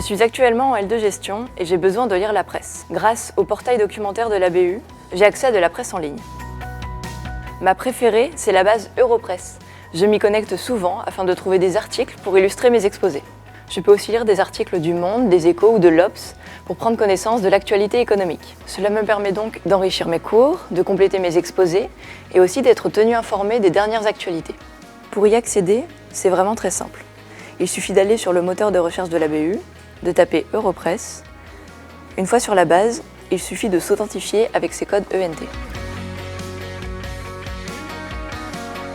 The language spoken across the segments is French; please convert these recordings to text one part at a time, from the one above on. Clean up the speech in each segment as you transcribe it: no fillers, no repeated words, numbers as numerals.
suis actuellement en L2 Gestion et j'ai besoin de lire la presse. Grâce au portail documentaire de la BU, j'ai accès à de la presse en ligne. Ma préférée, c'est la base Europresse. Je m'y connecte souvent afin de trouver des articles pour illustrer mes exposés. Je peux aussi lire des articles du Monde, des Échos ou de l'Obs pour prendre connaissance de l'actualité économique. Cela me permet donc d'enrichir mes cours, de compléter mes exposés et aussi d'être tenu informé des dernières actualités. Pour y accéder, c'est vraiment très simple. Il suffit d'aller sur le moteur de recherche de la BU, de taper Europresse. Une fois sur la base, il suffit de s'authentifier avec ses codes ENT.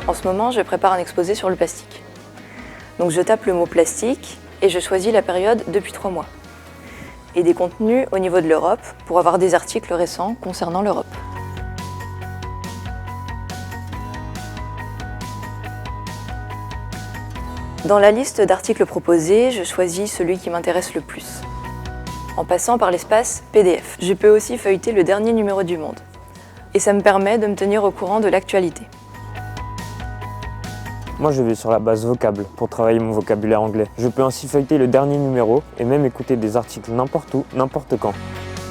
En ce moment, je prépare un exposé sur le plastique. Donc je tape le mot plastique et je choisis la période depuis 3 mois. Et des contenus au niveau de l'Europe pour avoir des articles récents concernant l'Europe. Dans la liste d'articles proposés, je choisis celui qui m'intéresse le plus, en passant par l'espace PDF. Je peux aussi feuilleter le dernier numéro du Monde. Et ça me permet de me tenir au courant de l'actualité. Moi, je vais sur la base Vocable pour travailler mon vocabulaire anglais. Je peux ainsi feuilleter le dernier numéro et même écouter des articles n'importe où, n'importe quand.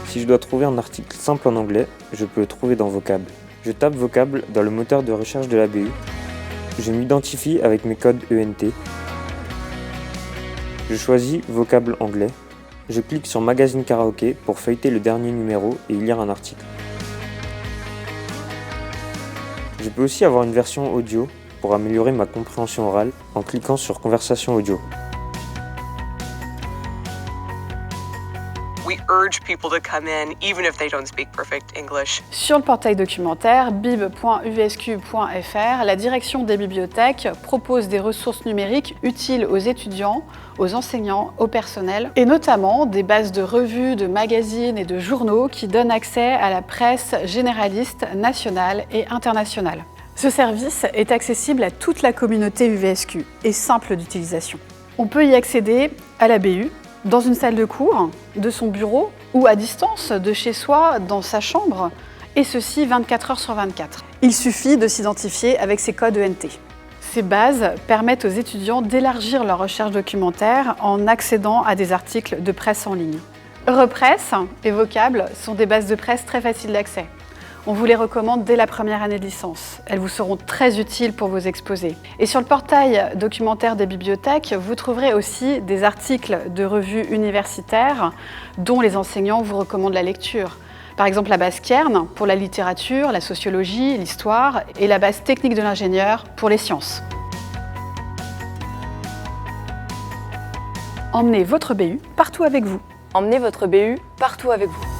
Si je dois trouver un article simple en anglais, je peux le trouver dans Vocable. Je tape Vocable dans le moteur de recherche de la BU. Je m'identifie avec mes codes ENT. Je choisis Vocable anglais. Je clique sur Magazine Karaoké pour feuilleter le dernier numéro et y lire un article. Je peux aussi avoir une version audio pour améliorer ma compréhension orale en cliquant sur Conversation audio. We urge people to come in even if they don't speak perfect English. Sur le portail documentaire bib.usq.fr, la direction des bibliothèques propose des ressources numériques utiles aux étudiants, aux enseignants, au personnel, et notamment des bases de revues, de magazines et de journaux qui donnent accès à la presse généraliste nationale et internationale. Ce service est accessible à toute la communauté UVSQ et simple d'utilisation. On peut y accéder à la BU, dans une salle de cours, de son bureau ou à distance, de chez soi, dans sa chambre, et ceci 24 heures sur 24. Il suffit de s'identifier avec ses codes ENT. Ces bases permettent aux étudiants d'élargir leur recherche documentaire en accédant à des articles de presse en ligne. Europresse et Vocable sont des bases de presse très faciles d'accès. On vous les recommande dès la première année de licence. Elles vous seront très utiles pour vos exposés. Et sur le portail documentaire des bibliothèques, vous trouverez aussi des articles de revues universitaires dont les enseignants vous recommandent la lecture. Par exemple, la base Kern pour la littérature, la sociologie, l'histoire et la base technique de l'ingénieur pour les sciences. Emmenez votre BU partout avec vous. Emmenez votre BU partout avec vous.